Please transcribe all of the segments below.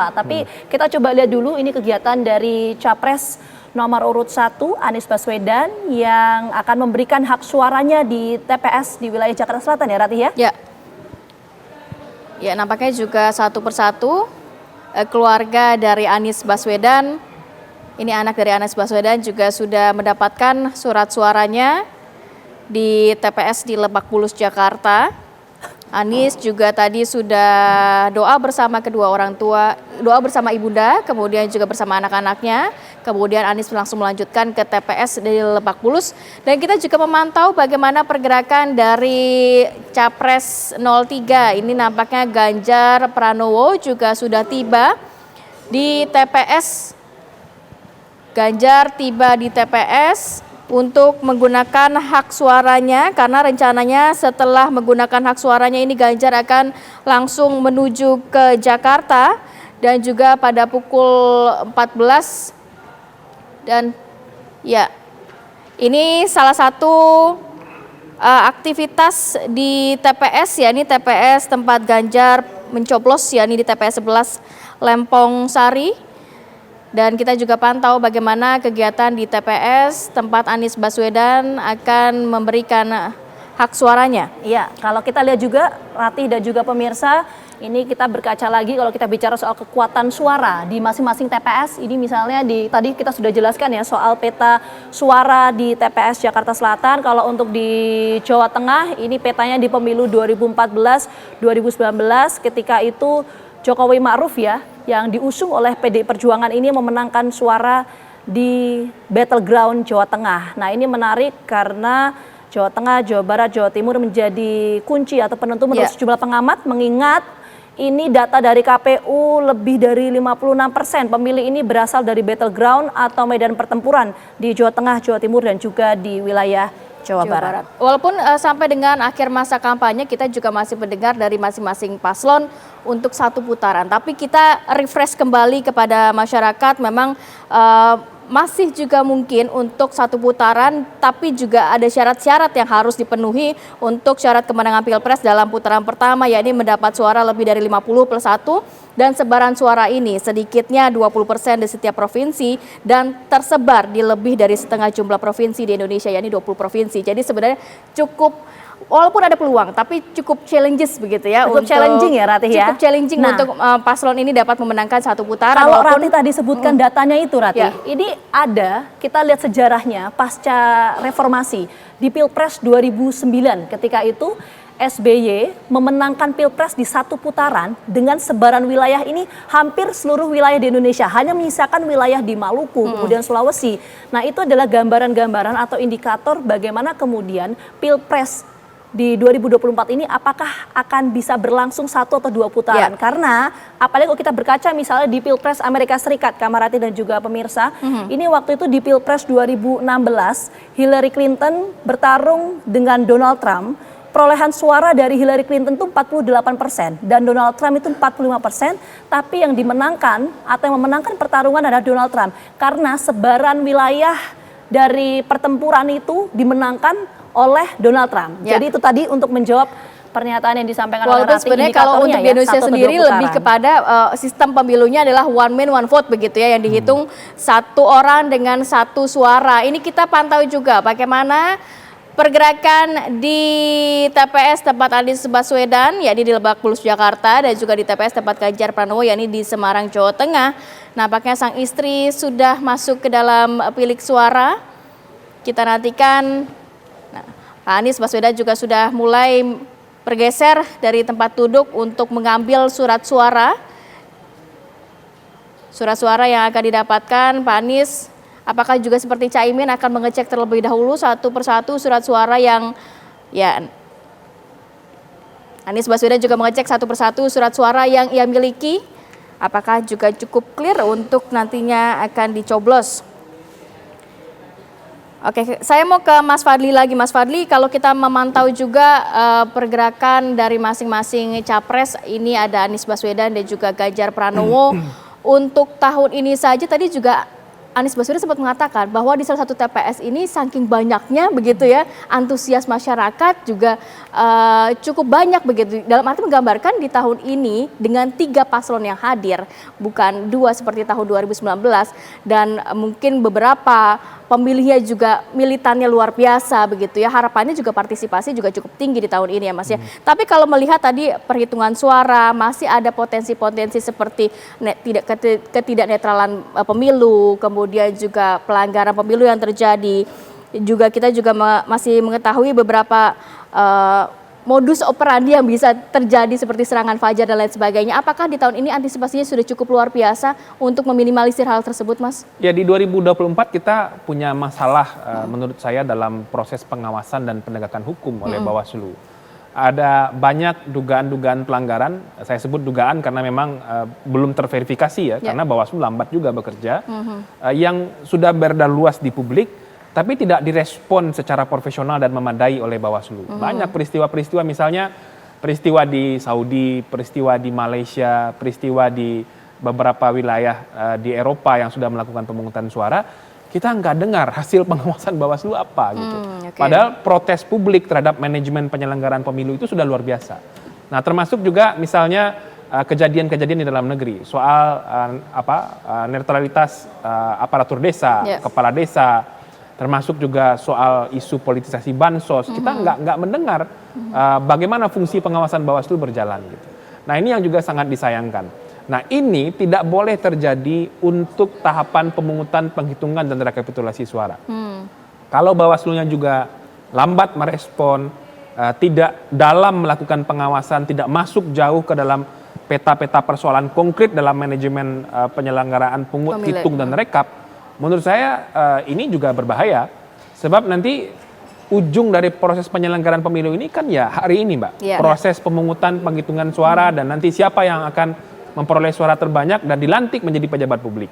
Pak. Tapi kita coba lihat dulu ini kegiatan dari Capres nomor urut 1 Anies Baswedan yang akan memberikan hak suaranya di TPS di wilayah Jakarta Selatan ya Ratih ya? Ya, nampaknya juga satu persatu keluarga dari Anies Baswedan, ini anak dari Anies Baswedan juga sudah mendapatkan surat suaranya di TPS di Lebak Bulus, Jakarta. Anies juga tadi sudah doa bersama kedua orang tua, doa bersama ibunda, kemudian juga bersama anak-anaknya. Kemudian Anies langsung melanjutkan ke TPS di Lebak Bulus. Dan kita juga memantau bagaimana pergerakan dari Capres 03. Ini nampaknya Ganjar Pranowo juga sudah tiba di TPS. Ganjar tiba di TPS untuk menggunakan hak suaranya, karena rencananya setelah menggunakan hak suaranya ini Ganjar akan langsung menuju ke Jakarta dan juga pada pukul 14 dan ya ini salah satu aktivitas di TPS ya, ini TPS tempat Ganjar mencoblos ya, ini di TPS 11 Lempong Sari. Dan kita juga pantau bagaimana kegiatan di TPS tempat Anies Baswedan akan memberikan hak suaranya. Iya, kalau kita lihat juga Ratih dan juga pemirsa, ini kita berkaca lagi kalau kita bicara soal kekuatan suara di masing-masing TPS. Ini misalnya tadi kita sudah jelaskan ya soal peta suara di TPS Jakarta Selatan. Kalau untuk di Jawa Tengah ini petanya di pemilu 2014-2019 ketika itu Jokowi Ma'ruf ya yang diusung oleh PDI Perjuangan ini memenangkan suara di Battleground Jawa Tengah. Nah ini menarik karena Jawa Tengah, Jawa Barat, Jawa Timur menjadi kunci atau penentu menurut sejumlah pengamat, mengingat ini data dari KPU lebih dari 56% pemilih ini berasal dari Battleground atau medan pertempuran di Jawa Tengah, Jawa Timur dan juga di wilayah Jawa Barat. Walaupun sampai dengan akhir masa kampanye kita juga masih mendengar dari masing-masing paslon untuk satu putaran. Tapi kita refresh kembali kepada masyarakat, memang masih juga mungkin untuk satu putaran, tapi juga ada syarat-syarat yang harus dipenuhi untuk syarat kemenangan Pilpres dalam putaran pertama, yakni mendapat suara lebih dari 50+1 dan sebaran suara ini sedikitnya 20% di setiap provinsi dan tersebar di lebih dari setengah jumlah provinsi di Indonesia, yakni 20 provinsi. Jadi sebenarnya cukup, walaupun ada peluang, tapi cukup challenges begitu ya. Cukup challenging ya Ratih ya. Cukup challenging untuk paslon ini dapat memenangkan satu putaran. Kalau Ratih tadi sebutkan datanya itu Ratih, ini ada, kita lihat sejarahnya pasca reformasi di Pilpres 2009 ketika itu SBY memenangkan Pilpres di satu putaran dengan sebaran wilayah ini hampir seluruh wilayah di Indonesia, hanya menyisakan wilayah di Maluku, kemudian Sulawesi. Nah itu adalah gambaran-gambaran atau indikator bagaimana kemudian Pilpres di 2024 ini apakah akan bisa berlangsung satu atau dua putaran. Karena apalagi kalau kita berkaca misalnya di Pilpres Amerika Serikat, Kamarati dan juga pemirsa, ini waktu itu di Pilpres 2016 Hillary Clinton bertarung dengan Donald Trump. Perolehan suara dari Hillary Clinton itu 48% dan Donald Trump itu 45%, tapi yang dimenangkan atau yang memenangkan pertarungan adalah Donald Trump karena sebaran wilayah dari pertempuran itu dimenangkan oleh Donald Trump. Jadi itu tadi untuk menjawab pernyataan yang disampaikan oleh Ratih. Sebenarnya kalau untuk di Indonesia sendiri lebih kepada sistem pemilunya adalah one man one vote begitu ya, yang dihitung satu orang dengan satu suara. Ini kita pantau juga bagaimana pergerakan di TPS tempat Anies Baswedan, yakni di Lebak Bulus Jakarta, dan juga di TPS tempat Ganjar Pranowo, yakni di Semarang Jawa Tengah. Nampaknya sang istri sudah masuk ke dalam bilik suara. Kita nantikan. Nah, Pak Anies Baswedan juga sudah mulai bergeser dari tempat duduk untuk mengambil surat suara. Surat suara yang akan didapatkan Pak Anies, apakah juga seperti Caimin akan mengecek terlebih dahulu satu persatu surat suara yang Anies Baswedan juga mengecek satu persatu surat suara yang ia miliki, apakah juga cukup clear untuk nantinya akan dicoblos. Oke, saya mau ke Mas Fadli lagi. Mas Fadli, kalau kita memantau juga pergerakan dari masing-masing capres, ini ada Anies Baswedan dan juga Ganjar Pranowo. Untuk tahun ini saja tadi juga Anies Baswedan sempat mengatakan bahwa di salah satu TPS ini saking banyaknya begitu ya, antusias masyarakat juga cukup banyak begitu. Dalam arti menggambarkan di tahun ini dengan 3 paslon yang hadir, bukan 2 seperti tahun 2019, dan mungkin beberapa pemilihnya juga militannya luar biasa begitu ya. Harapannya juga partisipasi juga cukup tinggi di tahun ini ya Mas ya. Tapi kalau melihat tadi perhitungan suara masih ada potensi-potensi seperti ketidaknetralan pemilu, kemudian juga pelanggaran pemilu yang terjadi. Juga kita juga masih mengetahui beberapa modus operandi yang bisa terjadi seperti serangan fajar dan lain sebagainya. Apakah di tahun ini antisipasinya sudah cukup luar biasa untuk meminimalisir hal tersebut, Mas? Ya, di 2024 kita punya masalah menurut saya dalam proses pengawasan dan penegakan hukum oleh Bawaslu. Ada banyak dugaan-dugaan pelanggaran, saya sebut dugaan karena memang belum terverifikasi ya, karena Bawaslu lambat juga bekerja, yang sudah beredar luas di publik, tapi tidak direspon secara profesional dan memadai oleh Bawaslu. Banyak peristiwa-peristiwa, misalnya peristiwa di Saudi, peristiwa di Malaysia, peristiwa di beberapa wilayah di Eropa yang sudah melakukan pemungutan suara, kita nggak dengar hasil pengawasan Bawaslu apa gitu. Padahal protes publik terhadap manajemen penyelenggaraan pemilu itu sudah luar biasa. Nah, termasuk juga misalnya kejadian-kejadian di dalam negeri soal netralitas aparatur desa, kepala desa, termasuk juga soal isu politisasi bansos. Kita nggak mendengar bagaimana fungsi pengawasan Bawaslu berjalan gitu. Nah, ini yang juga sangat disayangkan. Nah, ini tidak boleh terjadi untuk tahapan pemungutan, penghitungan, dan rekapitulasi suara. Kalau Bawaslu-nya juga lambat merespon, tidak dalam melakukan pengawasan, tidak masuk jauh ke dalam peta-peta persoalan konkret dalam manajemen penyelenggaraan pungut, hitung, dan rekap, menurut saya ini juga berbahaya. Sebab nanti ujung dari proses penyelenggaraan pemilu ini kan ya hari ini, Mbak. Proses pemungutan, penghitungan suara, dan nanti siapa yang akan memperoleh suara terbanyak dan dilantik menjadi pejabat publik.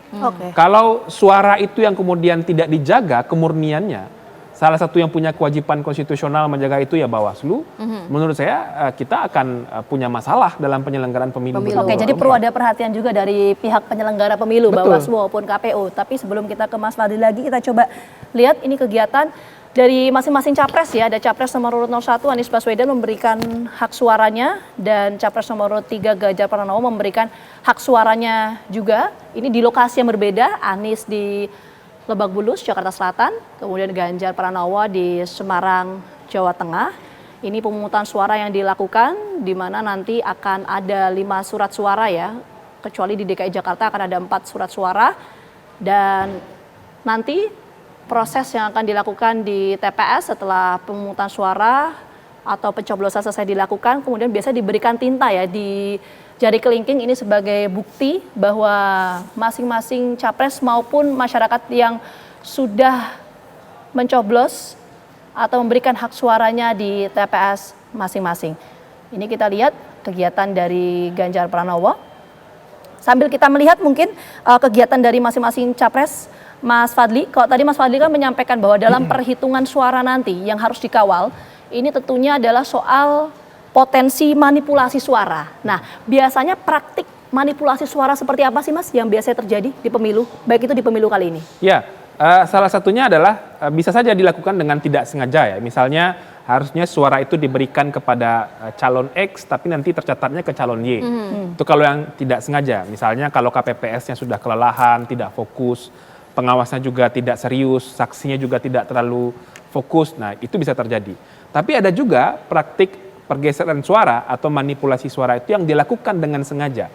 Kalau suara itu yang kemudian tidak dijaga kemurniannya, salah satu yang punya kewajiban konstitusional menjaga itu ya Bawaslu. Menurut saya kita akan punya masalah dalam penyelenggaraan pemilu. Oke, jadi perlu ada perhatian juga dari pihak penyelenggara pemilu, Bawaslu maupun KPU. Tapi sebelum kita ke Mas Fadli lagi, kita coba lihat ini kegiatan dari masing-masing capres ya. Ada capres nomor urut 01 Anies Baswedan memberikan hak suaranya, dan capres nomor urut 3 Ganjar Pranowo memberikan hak suaranya juga. Ini di lokasi yang berbeda, Anies di Lebak Bulus, Jakarta Selatan, kemudian Ganjar Pranowo di Semarang, Jawa Tengah. Ini pemungutan suara yang dilakukan, di mana nanti akan ada 5 surat suara ya, kecuali di DKI Jakarta akan ada 4 surat suara, dan nanti proses yang akan dilakukan di TPS setelah pemungutan suara atau pencoblosan selesai dilakukan, kemudian biasa diberikan tinta ya di jari kelingking ini sebagai bukti bahwa masing-masing capres maupun masyarakat yang sudah mencoblos atau memberikan hak suaranya di TPS masing-masing. Ini kita lihat kegiatan dari Ganjar Pranowo. Sambil kita melihat mungkin kegiatan dari masing-masing capres, Mas Fadli, kalau tadi Mas Fadli kan menyampaikan bahwa dalam perhitungan suara nanti yang harus dikawal, ini tentunya adalah soal potensi manipulasi suara. Nah, biasanya praktik manipulasi suara seperti apa sih Mas yang biasanya terjadi di pemilu, baik itu di pemilu kali ini? Ya, salah satunya adalah bisa saja dilakukan dengan tidak sengaja ya. Misalnya harusnya suara itu diberikan kepada calon X tapi nanti tercatatnya ke calon Y. Itu kalau yang tidak sengaja. Misalnya kalau KPPS-nya sudah kelelahan, tidak fokus, pengawasnya juga tidak serius, saksinya juga tidak terlalu fokus, nah itu bisa terjadi. Tapi ada juga praktik pergeseran suara atau manipulasi suara itu yang dilakukan dengan sengaja.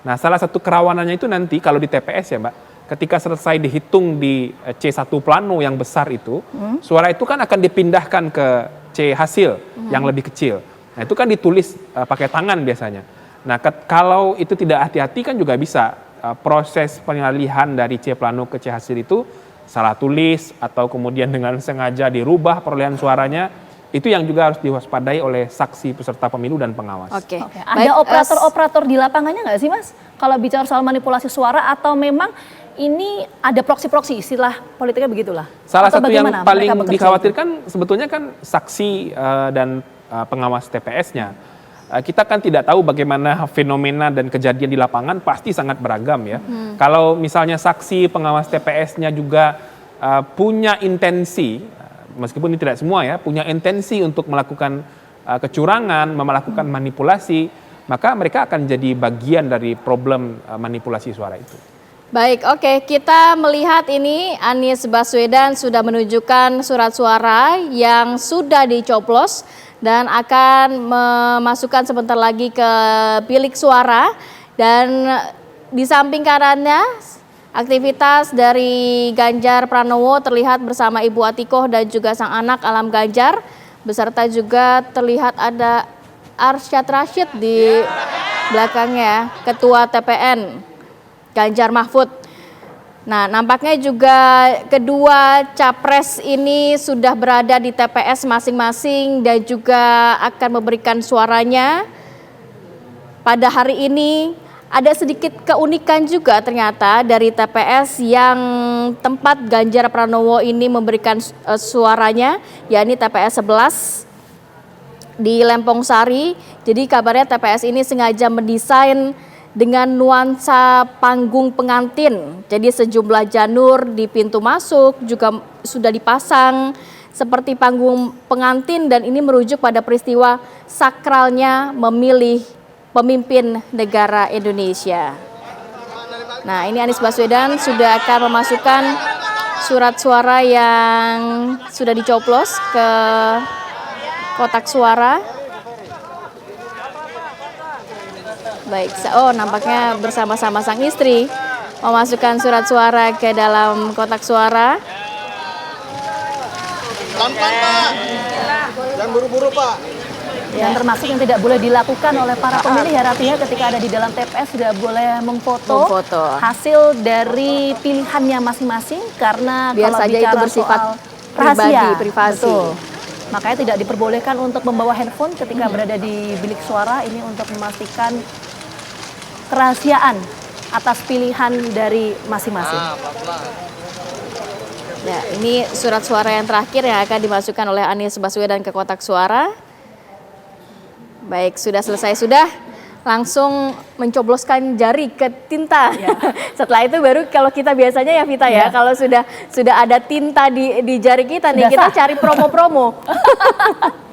Nah, salah satu kerawanannya itu nanti kalau di TPS ya Mbak, ketika selesai dihitung di C1 plano yang besar itu, suara itu kan akan dipindahkan ke C hasil yang lebih kecil. Nah, itu kan ditulis pakai tangan biasanya. Nah, kalau itu tidak hati-hati kan juga bisa proses pengalihan dari C plano ke C hasil itu salah tulis atau kemudian dengan sengaja dirubah perolehan suaranya, itu yang juga harus diwaspadai oleh saksi peserta pemilu dan pengawas. Oke. Ada operator-operator di lapangannya nggak sih Mas? Kalau bicara soal manipulasi suara, atau memang ini ada proksi-proksi, istilah politiknya begitulah? Salah satu yang paling dikhawatirkan sebetulnya kan saksi dan pengawas TPS-nya. kita kan tidak tahu bagaimana fenomena dan kejadian di lapangan, pasti sangat beragam ya. Kalau misalnya saksi pengawas TPS-nya juga punya intensi, meskipun ini tidak semua ya, punya intensi untuk melakukan kecurangan, melakukan manipulasi, maka mereka akan jadi bagian dari problem manipulasi suara itu. Baik, oke, kita melihat ini Anies Baswedan sudah menunjukkan surat suara yang sudah dicoblos dan akan memasukkan sebentar lagi ke bilik suara, dan di samping kanannya aktivitas dari Ganjar Pranowo terlihat bersama Ibu Atikoh dan juga sang anak Alam Ganjar, beserta juga terlihat ada Arsyad Rashid di belakangnya, Ketua TPN Ganjar Mahfud. Nah, nampaknya juga kedua capres ini sudah berada di TPS masing-masing dan juga akan memberikan suaranya. Pada hari ini ada sedikit keunikan juga ternyata dari TPS yang tempat Ganjar Pranowo ini memberikan suaranya, yakni TPS 11 di Lempong Sari. Jadi kabarnya TPS ini sengaja mendesain dengan nuansa panggung pengantin. Jadi sejumlah janur di pintu masuk juga sudah dipasang seperti panggung pengantin, dan ini merujuk pada peristiwa sakralnya memilih pemimpin negara Indonesia. Nah, ini Anies Baswedan sudah akan memasukkan surat suara yang sudah dicoblos ke kotak suara. Baik, nampaknya bersama-sama sang istri memasukkan surat suara ke dalam kotak suara. Pelan-pelan, Pak. Jangan buru-buru, Pak. Dan termasuk yang tidak boleh dilakukan oleh para pemilih ya Rati, ketika ada di dalam TPS sudah boleh memfoto hasil dari pilihannya masing-masing, karena biar kalau saja bicara itu bersifat soal rahasia, privasi. betul. Makanya tidak diperbolehkan untuk membawa handphone ketika berada di bilik suara ini untuk memastikan kerahasiaan atas pilihan dari masing-masing. Ya, ini surat suara yang terakhir yang akan dimasukkan oleh Anies Baswedan ke kotak suara. Baik, sudah selesai, sudah langsung mencobloskan jari ke tinta. Ya. Setelah itu baru kalau kita biasanya ya Vita ya, kalau sudah ada tinta di jari kita nih, kita cari promo-promo.